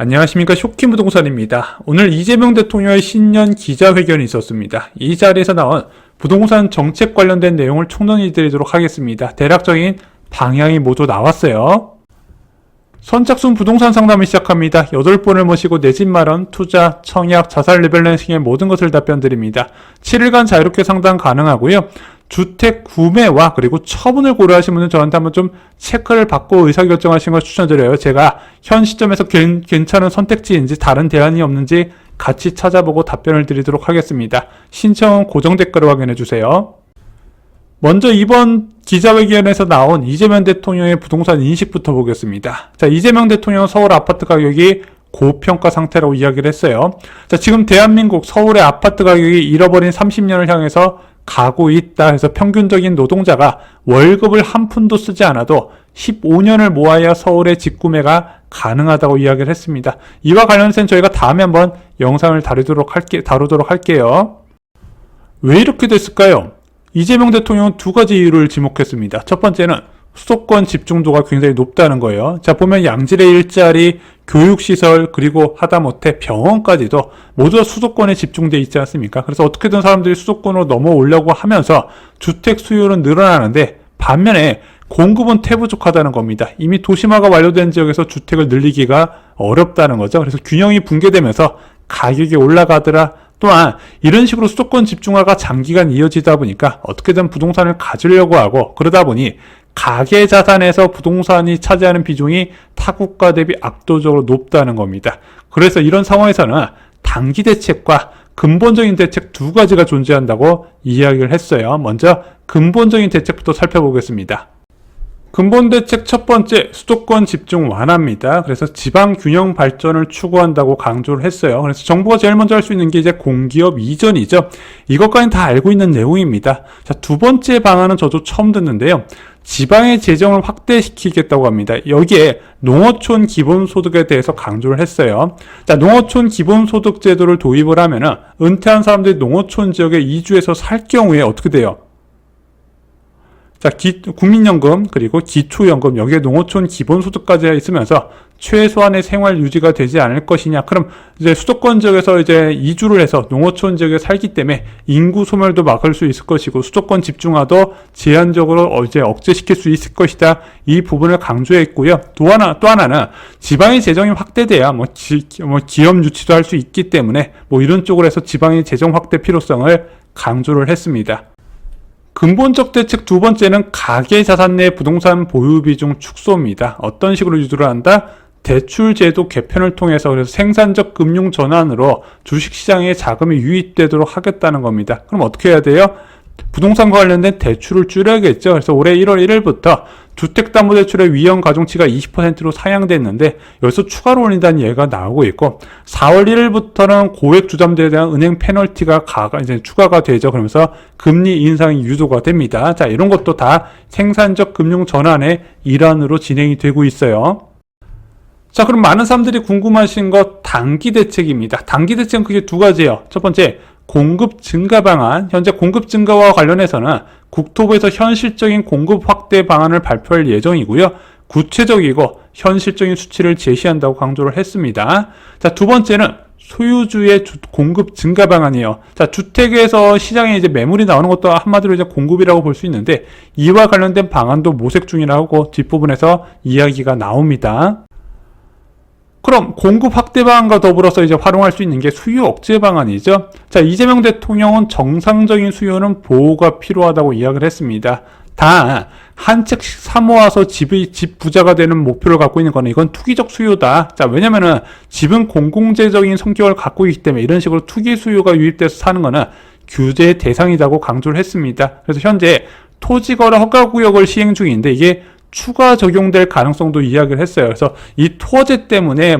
안녕하십니까. 쇼킹부동산입니다. 오늘 이재명 대통령의 신년 기자회견이 있었습니다. 이 자리에서 나온 부동산 정책 관련된 내용을 총론해 드리도록 하겠습니다. 대략적인 방향이 모두 나왔어요. 선착순 부동산 상담을 시작합니다. 8분을 모시고 내 집 마련, 투자, 청약, 자살 리밸런싱의 모든 것을 답변 드립니다. 7일간 자유롭게 상담 가능하고요. 주택 구매와 그리고 처분을 고려하신 분은 저한테 한번 좀 체크를 받고 의사결정하시는 걸 추천드려요. 제가 현 시점에서 괜찮은 선택지인지 다른 대안이 없는지 같이 찾아보고 답변을 드리도록 하겠습니다. 신청은 고정 댓글을 확인해 주세요. 먼저 이번 기자회견에서 나온 이재명 대통령의 부동산 인식부터 보겠습니다. 자, 이재명 대통령은 서울 아파트 가격이 고평가 상태라고 이야기를 했어요. 자, 지금 대한민국 서울의 아파트 가격이 잃어버린 30년을 향해서 가고 있다 해서 평균적인 노동자가 월급을 한 푼도 쓰지 않아도 15년을 모아야 서울의 직구매가 가능하다고 이야기를 했습니다. 이와 관련해서는 저희가 다음에 한번 영상을 다루도록 할게요. 왜 이렇게 됐을까요? 이재명 대통령은 두 가지 이유를 지목했습니다. 첫 번째는 수도권 집중도가 굉장히 높다는 거예요. 자, 보면 양질의 일자리, 교육시설, 그리고 하다못해 병원까지도 모두 다 수도권에 집중되어 있지 않습니까? 그래서 어떻게든 사람들이 수도권으로 넘어오려고 하면서 주택 수요는 늘어나는데 반면에 공급은 태부족하다는 겁니다. 이미 도심화가 완료된 지역에서 주택을 늘리기가 어렵다는 거죠. 그래서 균형이 붕괴되면서 가격이 올라가더라. 또한 이런 식으로 수도권 집중화가 장기간 이어지다 보니까 어떻게든 부동산을 가지려고 하고 그러다 보니 가계 자산에서 부동산이 차지하는 비중이 타국가 대비 압도적으로 높다는 겁니다. 그래서 이런 상황에서는 단기 대책과 근본적인 대책 두 가지가 존재한다고 이야기를 했어요. 먼저 근본적인 대책부터 살펴보겠습니다. 근본 대책 첫 번째, 수도권 집중 완화입니다. 그래서 지방 균형 발전을 추구한다고 강조를 했어요. 그래서 정부가 제일 먼저 할 수 있는 게 이제 공기업 이전이죠. 이것까지는 다 알고 있는 내용입니다. 자, 두 번째 방안은 저도 처음 듣는데요. 지방의 재정을 확대시키겠다고 합니다. 여기에 농어촌 기본소득에 대해서 강조를 했어요. 자, 농어촌 기본소득 제도를 도입을 하면은 은퇴한 사람들이 농어촌 지역에 이주해서 살 경우에 어떻게 돼요? 자, 국민연금 그리고 기초연금 여기에 농어촌 기본소득까지 있으면서 최소한의 생활 유지가 되지 않을 것이냐. 그럼 이제 수도권 지역에서 이제 이주를 해서 농어촌 지역에 살기 때문에 인구 소멸도 막을 수 있을 것이고 수도권 집중화도 제한적으로 이제 억제시킬 수 있을 것이다. 이 부분을 강조했고요. 또 하나는 지방의 재정이 확대돼야 기업 유치도 할 수 있기 때문에 이런 쪽으로 해서 지방의 재정 확대 필요성을 강조를 했습니다. 근본적 대책 두 번째는 가계자산 내 부동산 보유 비중 축소입니다. 어떤 식으로 유도를 한다? 대출제도 개편을 통해서 그래서 생산적 금융 전환으로 주식시장에 자금이 유입되도록 하겠다는 겁니다. 그럼 어떻게 해야 돼요? 부동산과 관련된 대출을 줄여야겠죠. 그래서 올해 1월 1일부터 주택담보대출의 위험 가중치가 20%로 상향됐는데 여기서 추가로 올린다는 얘기가 나오고 있고 4월 1일부터는 고액 주담대에 대한 은행 페널티가 이제 추가가 되죠. 그러면서 금리 인상이 유도가 됩니다. 자, 이런 것도 다 생산적 금융 전환의 일환으로 진행이 되고 있어요. 자, 그럼 많은 사람들이 궁금하신 것 단기 대책입니다. 단기 대책은 크게 두 가지예요. 첫 번째, 공급 증가 방안. 현재 공급 증가와 관련해서는 국토부에서 현실적인 공급 확대 방안을 발표할 예정이고요. 구체적이고 현실적인 수치를 제시한다고 강조를 했습니다. 자, 두 번째는 소유주의 공급 증가 방안이에요. 자, 주택에서 시장에 이제 매물이 나오는 것도 한마디로 이제 공급이라고 볼 수 있는데 이와 관련된 방안도 모색 중이라고 뒷부분에서 이야기가 나옵니다. 그럼 공급 확대 방안과 더불어서 이제 활용할 수 있는 게 수요 억제 방안이죠. 자, 이재명 대통령은 정상적인 수요는 보호가 필요하다고 이야기를 했습니다. 단 한 채씩 사모아서 집 부자가 되는 목표를 갖고 있는 거는 이건 투기적 수요다. 자, 왜냐면은 집은 공공재적인 성격을 갖고 있기 때문에 이런 식으로 투기 수요가 유입돼서 사는 거는 규제 대상이라고 강조를 했습니다. 그래서 현재 토지거래 허가구역을 시행 중인데 이게 추가 적용될 가능성도 이야기를 했어요. 그래서 이 토어제 때문에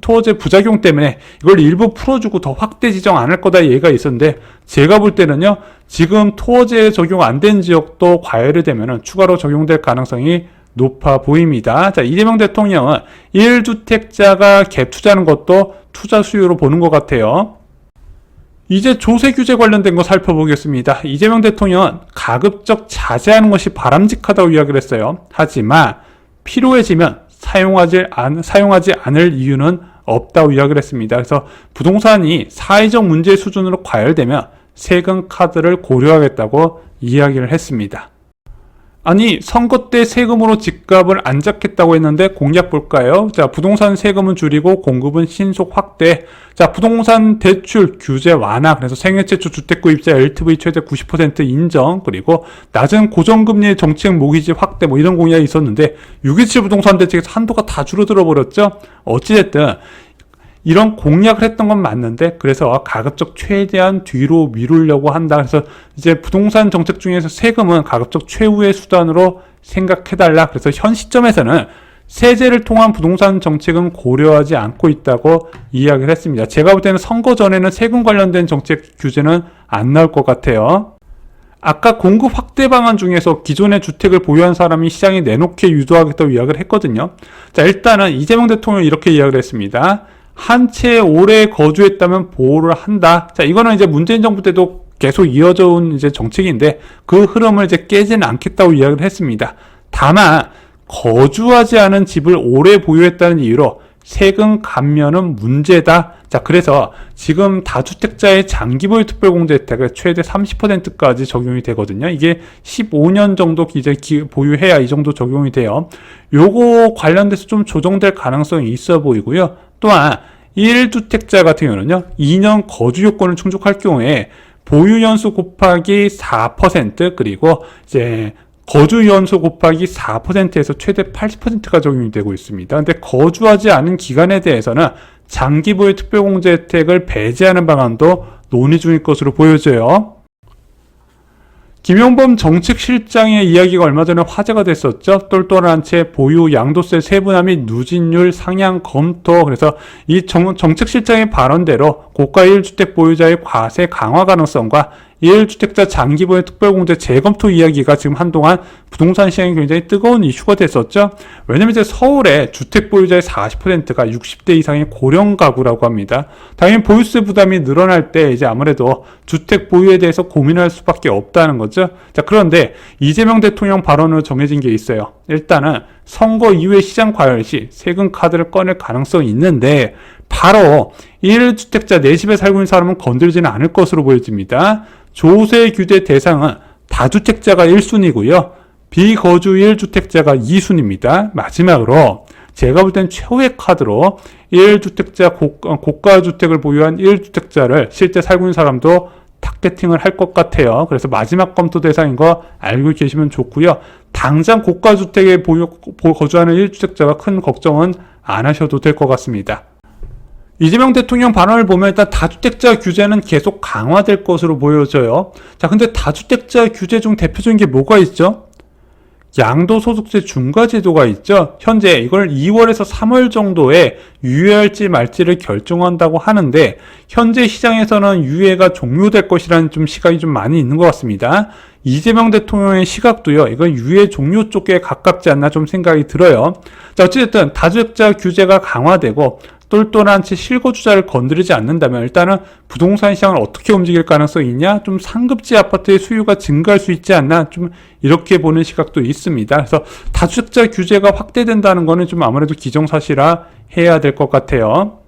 토어제 부작용 때문에 이걸 일부 풀어주고 더 확대 지정 안 할 거다 얘기가 있었는데 제가 볼 때는요, 지금 토어제 적용 안 된 지역도 과열이 되면은 추가로 적용될 가능성이 높아 보입니다. 자, 이재명 대통령은 1주택자가 갭 투자하는 것도 투자 수요로 보는 것 같아요. 이제 조세 규제 관련된 거 살펴보겠습니다. 이재명 대통령은 가급적 자제하는 것이 바람직하다고 이야기를 했어요. 하지만 필요해지면 사용하지 않을 이유는 없다고 이야기를 했습니다. 그래서 부동산이 사회적 문제 수준으로 과열되면 세금 카드를 고려하겠다고 이야기를 했습니다. 아니, 선거 때 세금으로 집값을 안 잡겠다고 했는데 공약 볼까요? 자, 부동산 세금은 줄이고 공급은 신속 확대. 자, 부동산 대출 규제 완화. 그래서 생애 최초 주택 구입자 LTV 최대 90% 인정. 그리고 낮은 고정금리의 정책 모기지 확대 뭐 이런 공약이 있었는데 6.27 부동산 대책에서 한도가 다 줄어들어 버렸죠. 어찌됐든 이런 공약을 했던 건 맞는데 그래서 가급적 최대한 뒤로 미루려고 한다. 그래서 이제 부동산 정책 중에서 세금은 가급적 최후의 수단으로 생각해달라. 그래서 현 시점에서는 세제를 통한 부동산 정책은 고려하지 않고 있다고 이야기를 했습니다. 제가 볼 때는 선거 전에는 세금 관련된 정책 규제는 안 나올 것 같아요. 아까 공급 확대 방안 중에서 기존의 주택을 보유한 사람이 시장에 내놓게 유도하겠다고 이야기를 했거든요. 자, 일단은 이재명 대통령이 이렇게 이야기를 했습니다. 한 채에 오래 거주했다면 보호를 한다. 자, 이거는 이제 문재인 정부 때도 계속 이어져 온 이제 정책인데 그 흐름을 이제 깨지는 않겠다고 이야기를 했습니다. 다만 거주하지 않은 집을 오래 보유했다는 이유로 세금 감면은 문제다. 자, 그래서 지금 다주택자의 장기보유 특별공제 혜택을 최대 30%까지 적용이 되거든요. 이게 15년 정도 이제 보유해야 이 정도 적용이 돼요. 요거 관련돼서 좀 조정될 가능성이 있어 보이고요. 또한 1주택자 같은 경우는요, 2년 거주 요건을 충족할 경우에 보유 연수 곱하기 4% 그리고 이제 거주 연수 곱하기 4%에서 최대 80%가 적용이 되고 있습니다. 근데 거주하지 않은 기간에 대해서는 장기 보유 특별공제 혜택을 배제하는 방안도 논의 중일 것으로 보여져요. 김용범 정책실장의 이야기가 얼마 전에 화제가 됐었죠. 똘똘한 채 보유 양도세 세분화 및 누진율 상향 검토. 그래서 이 정책실장의 발언대로 고가 1주택 보유자의 과세 강화 가능성과 1주택자 장기보유 특별공제 재검토 이야기가 지금 한동안 부동산 시장이 굉장히 뜨거운 이슈가 됐었죠. 왜냐면 이제 서울의 주택 보유자의 40%가 60대 이상의 고령 가구라고 합니다. 당연히 보유세 부담이 늘어날 때 이제 아무래도 주택 보유에 대해서 고민할 수밖에 없다는 거죠. 자, 그런데 이재명 대통령 발언으로 정해진 게 있어요. 일단은 선거 이후에 시장 과열 시 세금 카드를 꺼낼 가능성이 있는데 바로 1주택자 내 집에 살고 있는 사람은 건드리지는 않을 것으로 보여집니다. 조세 규제 대상은 다주택자가 1순위고요. 비거주 1주택자가 2순위입니다. 마지막으로 제가 볼 땐 최후의 카드로 1주택자 고가주택을 보유한 1주택자를 실제 살고 있는 사람도 타겟팅을 할 것 같아요. 그래서 마지막 검토 대상인 거 알고 계시면 좋고요. 당장 고가주택에 거주하는 1주택자가 큰 걱정은 안 하셔도 될 것 같습니다. 이재명 대통령 발언을 보면 일단 다주택자 규제는 계속 강화될 것으로 보여져요. 자, 근데 다주택자 규제 중 대표적인 게 뭐가 있죠? 양도소득세 중과제도가 있죠. 현재 이걸 2월에서 3월 정도에 유예할지 말지를 결정한다고 하는데 현재 시장에서는 유예가 종료될 것이라는 좀 시각이 좀 많이 있는 것 같습니다. 이재명 대통령의 시각도요, 이건 유예 종료 쪽에 가깝지 않나 좀 생각이 들어요. 자, 어쨌든 다주택자 규제가 강화되고 똘똘한 채 실거주자를 건드리지 않는다면 일단은 부동산 시장을 어떻게 움직일 가능성이 있냐? 좀 상급지 아파트의 수요가 증가할 수 있지 않나? 좀 이렇게 보는 시각도 있습니다. 그래서 다주택자 규제가 확대된다는 거는 좀 아무래도 기정사실화 해야 될 것 같아요.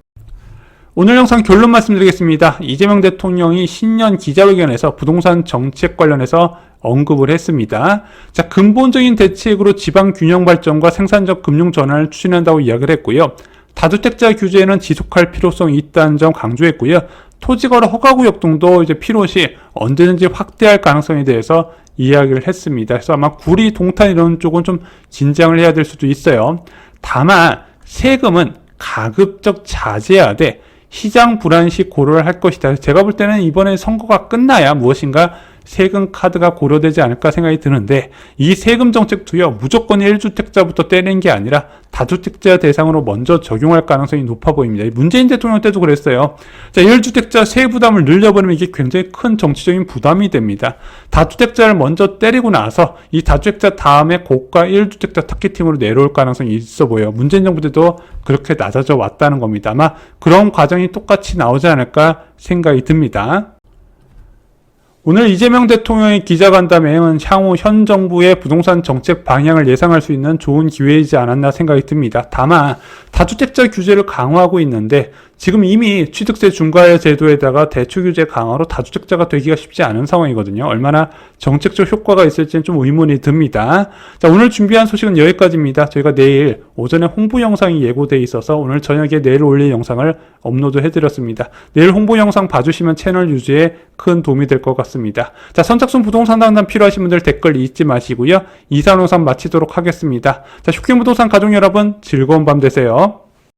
오늘 영상 결론 말씀드리겠습니다. 이재명 대통령이 신년 기자회견에서 부동산 정책 관련해서 언급을 했습니다. 자, 근본적인 대책으로 지방 균형 발전과 생산적 금융 전환을 추진한다고 이야기를 했고요. 다주택자 규제는 지속할 필요성이 있다는 점 강조했고요. 토지거래 허가구역 등도 이제 필요시 언제든지 확대할 가능성에 대해서 이야기를 했습니다. 그래서 아마 구리, 동탄 이런 쪽은 좀 긴장을 해야 될 수도 있어요. 다만 세금은 가급적 자제하되 시장 불안 시 고려를 할 것이다. 제가 볼 때는 이번에 선거가 끝나야 무엇인가 세금 카드가 고려되지 않을까 생각이 드는데 이 세금 정책도요, 무조건 1주택자부터 떼는 게 아니라 다주택자 대상으로 먼저 적용할 가능성이 높아 보입니다. 문재인 대통령 때도 그랬어요. 자, 1주택자 세부 부담을 늘려버리면 이게 굉장히 큰 정치적인 부담이 됩니다. 다주택자를 먼저 때리고 나서 이 다주택자 다음에 고가 1주택자 타겟팅으로 내려올 가능성이 있어 보여요. 문재인 정부 때도 그렇게 낮아져 왔다는 겁니다. 아마 그런 과정이 똑같이 나오지 않을까 생각이 듭니다. 오늘 이재명 대통령의 기자간담회는 향후 현 정부의 부동산 정책 방향을 예상할 수 있는 좋은 기회이지 않았나 생각이 듭니다. 다만 다주택자 규제를 강화하고 있는데 지금 이미 취득세 중과할 제도에다가 대출 규제 강화로 다주택자가 되기가 쉽지 않은 상황이거든요. 얼마나 정책적 효과가 있을지는 좀 의문이 듭니다. 자, 오늘 준비한 소식은 여기까지입니다. 저희가 내일 오전에 홍보 영상이 예고돼 있어서 오늘 저녁에 내일 올릴 영상을 업로드 해드렸습니다. 내일 홍보 영상 봐주시면 채널 유지에 큰 도움이 될 것 같습니다. 자, 선착순 부동산 상담 필요하신 분들 댓글 잊지 마시고요. 이상 영상 마치도록 하겠습니다. 자, 쇼킹부동산 가족 여러분 즐거운 밤 되세요.